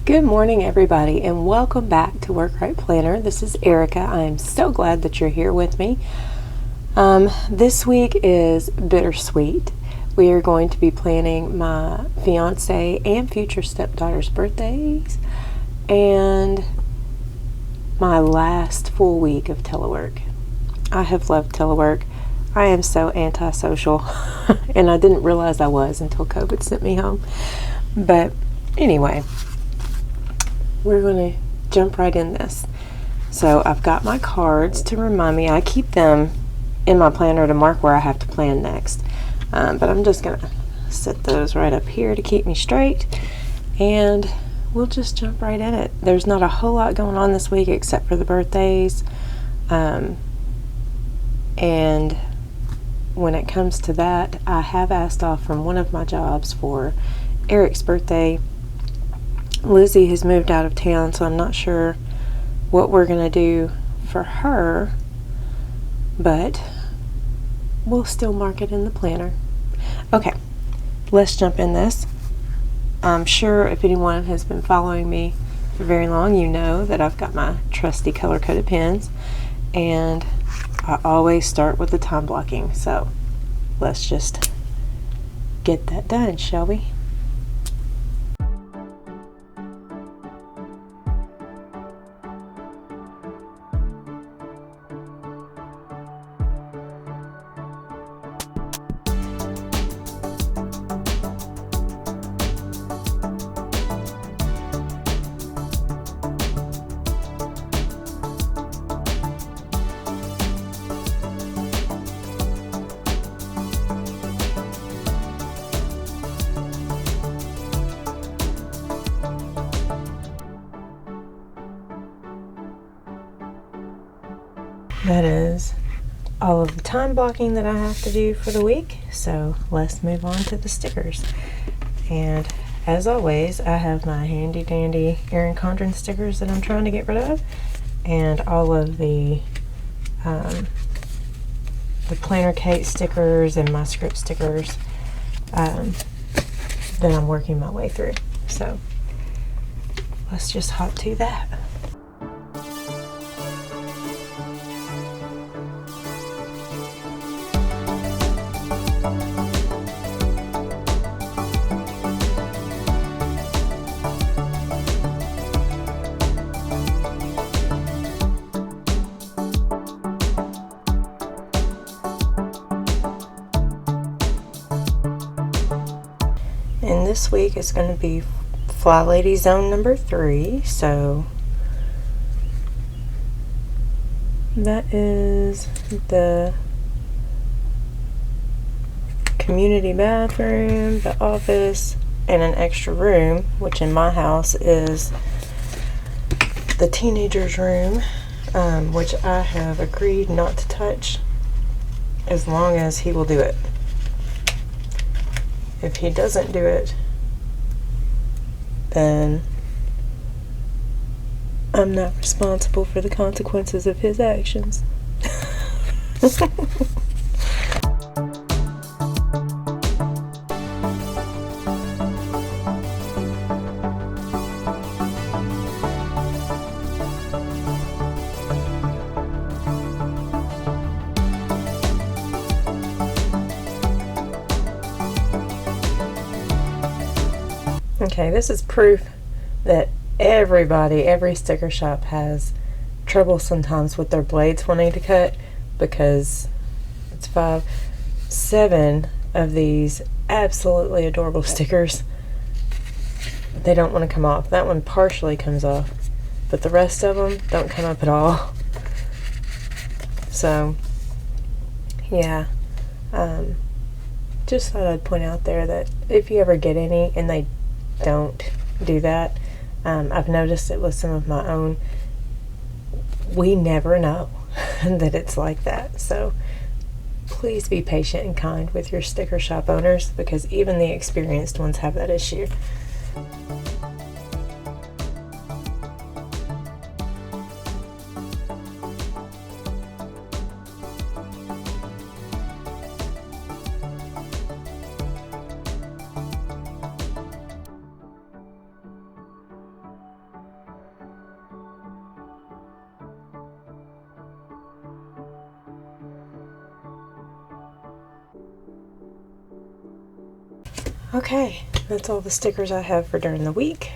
Good morning, everybody, and welcome back to Work Right Planner. This is Erica. I am so glad that you're here with me. This week is bittersweet. We are going to be planning my fiance and future stepdaughter's birthdays and my last full week of telework. I have loved telework. I am so antisocial, and I didn't realize I was until COVID sent me home. But anyway, we're going to jump right in this. So I've got my cards to remind me. I keep them in my planner to mark where I have to plan next. But I'm just going to set those right up here to keep me straight. And we'll just jump right in it. There's not a whole lot going on this week except for the birthdays. And when it comes to that, I have asked off from one of my jobs for Eric's birthday. Lizzie has moved out of town, so I'm not sure what we're going to do for her, but we'll still mark it in the planner. Okay, let's jump in this. I'm sure if anyone has been following me for very long, you know that I've got my trusty color-coded pens, and I always start with the time blocking, so let's just get that done, shall we? That is all of the time blocking that I have to do for the week, so let's move on to the stickers. And as always, I have my handy dandy Erin Condren stickers that I'm trying to get rid of, and all of the planner cake stickers and my script stickers that I'm working my way through. So let's just hop to that. And this week is going to be Fly Lady Zone number 3, so that is the community bathroom, the office, and an extra room, which in my house is the teenager's room, which I have agreed not to touch as long as he will do it. If he doesn't do it, then I'm not responsible for the consequences of his actions. Okay, this is proof that every sticker shop has trouble sometimes with their blades wanting to cut, because it's 7 of these absolutely adorable stickers, they don't want to come off. That one partially comes off, but the rest of them don't come up at all. So yeah, just thought I'd point out there that if you ever get any and they don't do that, I've noticed it with some of my own. We never know that it's like that, so please be patient and kind with your sticker shop owners, because even the experienced ones have that issue. Okay, that's all the stickers I have for during the week.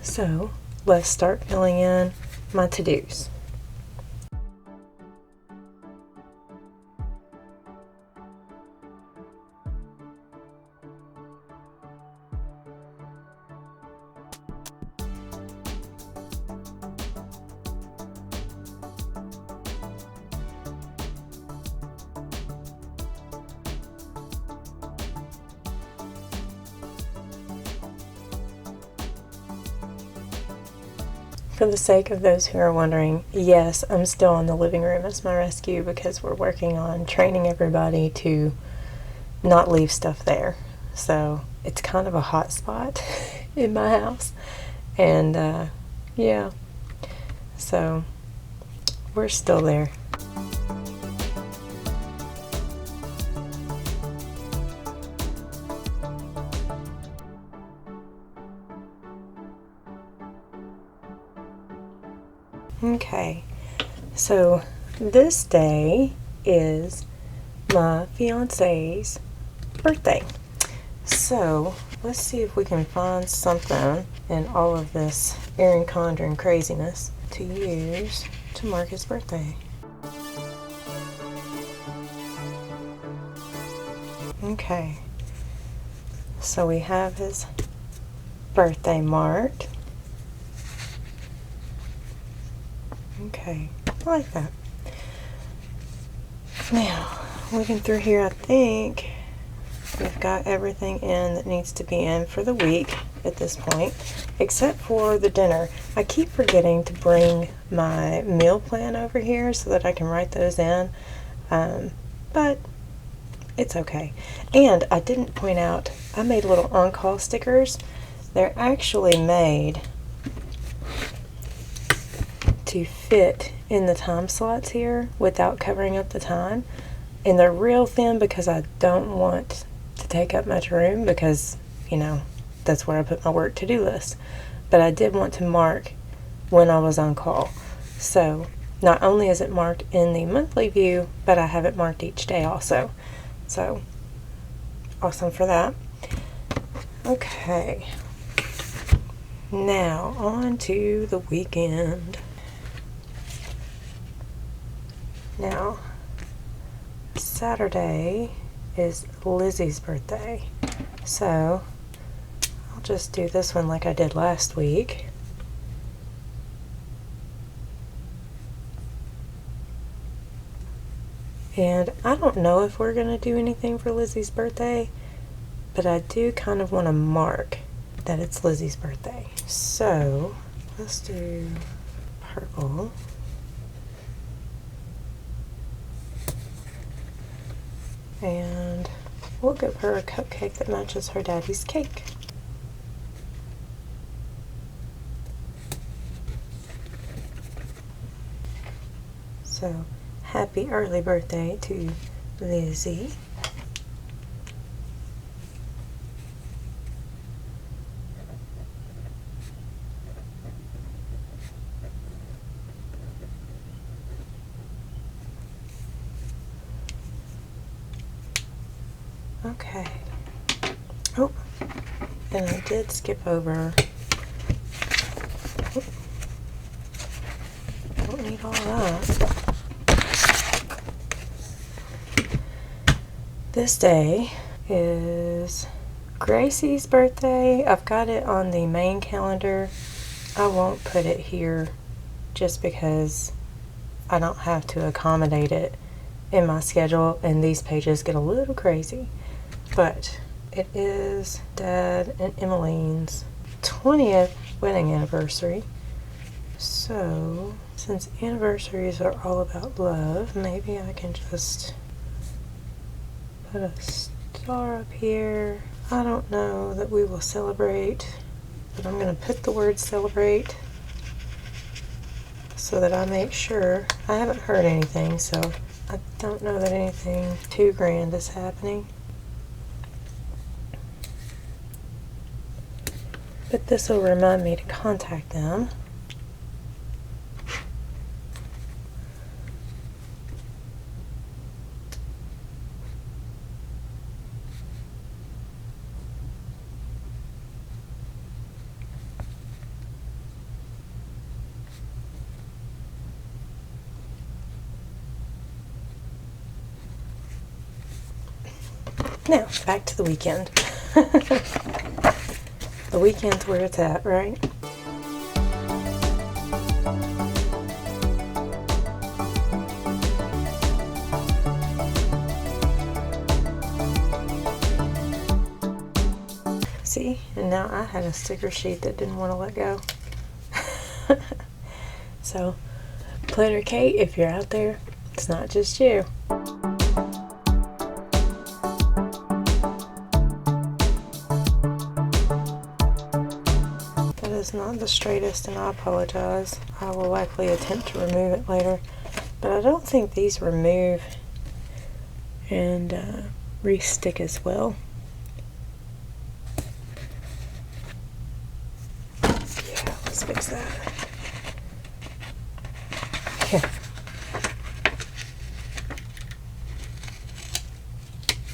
So let's start filling in my to-dos. For the sake of those who are wondering, yes, I'm still in the living room as my rescue because we're working on training everybody to not leave stuff there. So it's kind of a hot spot in my house. And yeah, so we're still there. Okay, so this day is my fiance's birthday. So let's see if we can find something in all of this Erin Condren craziness to use to mark his birthday. Okay, so we have his birthday marked. Okay, I like that. Now, looking through here, I think we've got everything in that needs to be in for the week at this point, except for the dinner. I keep forgetting to bring my meal plan over here so that I can write those in, but it's okay. And I didn't point out, I made little on-call stickers. They're actually made to fit in the time slots here without covering up the time, and they're real thin because I don't want to take up much room because, you know, that's where I put my work to-do list. But I did want to mark when I was on call. So not only is it marked in the monthly view, but I have it marked each day also. So awesome for that. Okay, now on to the weekend. Now, Saturday is Lizzie's birthday, so I'll just do this one like I did last week. And I don't know if we're going to do anything for Lizzie's birthday, but I do kind of want to mark that it's Lizzie's birthday. So, let's do purple. And we'll give her a cupcake that matches her daddy's cake. So, happy early birthday to Lizzie. Okay. Oh, and I did skip over. Oh, don't need all that. This day is Gracie's birthday. I've got it on the main calendar. I won't put it here just because I don't have to accommodate it in my schedule, and these pages get a little crazy. But it is Dad and Emmeline's 20th wedding anniversary. So, since anniversaries are all about love, maybe I can just put a star up here. I don't know that we will celebrate, but I'm going to put the word celebrate so that I make sure. I haven't heard anything, so I don't know that anything too grand is happening. But this will remind me to contact them. Now, back to the weekend. The weekend's where it's at, right? See, and now I had a sticker sheet that didn't want to let go. So, Planner Kate, if you're out there, it's not just you. That is not the straightest, and I apologize. I will likely attempt to remove it later, but I don't think these remove and re-stick as well. Yeah, let's fix that. Here.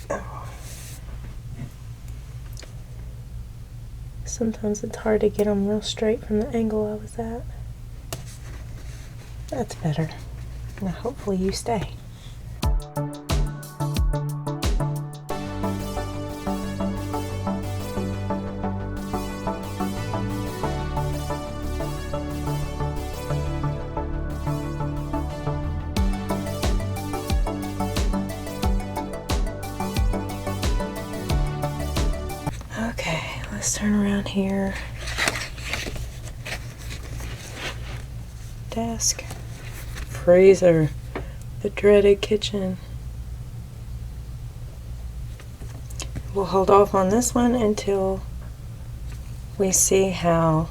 Oh. Sometimes it's hard to get them real straight from the angle I was at. That's better. Now hopefully you stay. Okay, let's turn around here. Desk, freezer, the dreaded kitchen. We'll hold off on this one until we see how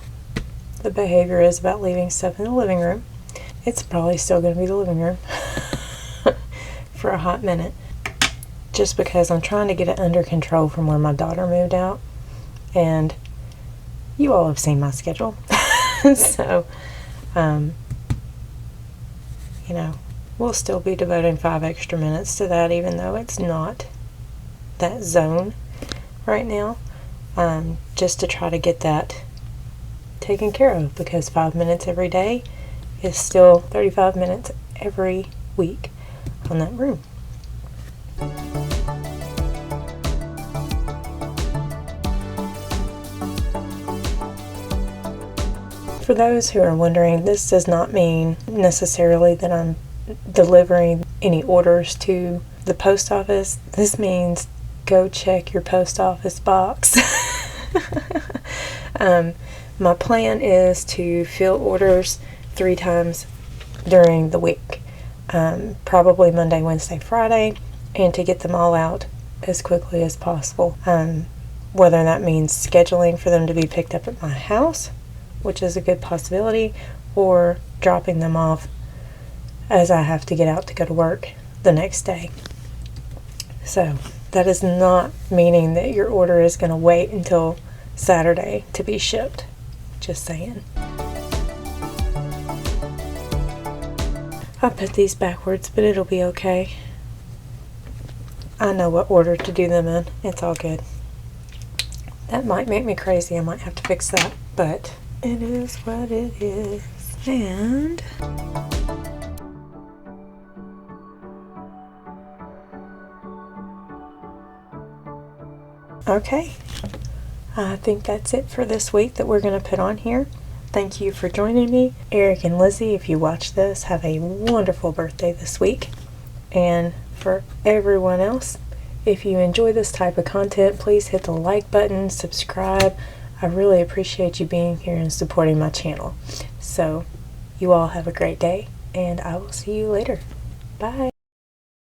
the behavior is about leaving stuff in the living room. It's probably still going to be the living room for a hot minute, just because I'm trying to get it under control from when my daughter moved out, and you all have seen my schedule. So you know, we'll still be devoting 5 extra minutes to that, even though it's not that zone right now, just to try to get that taken care of, because 5 minutes every day is still 35 minutes every week on that room. For those who are wondering, this does not mean necessarily that I'm delivering any orders to the post office. This means go check your post office box. My plan is to fill orders 3 times during the week, probably Monday, Wednesday, Friday, and to get them all out as quickly as possible. Whether that means scheduling for them to be picked up at my house, which is a good possibility, or dropping them off as I have to get out to go to work the next day. So that is not meaning that your order is going to wait until Saturday to be shipped. Just saying. I put these backwards, but it'll be okay. I know what order to do them in. It's all good. That might make me crazy. I might have to fix that, but it is what it is. And okay, I think that's it for this week that we're going to put on here. Thank you for joining me. Eric and Lizzie, if you watch this, have a wonderful birthday this week. And for everyone else, if you enjoy this type of content, please hit the like button, subscribe. I really appreciate you being here and supporting my channel. So, you all have a great day, and I will see you later. Bye.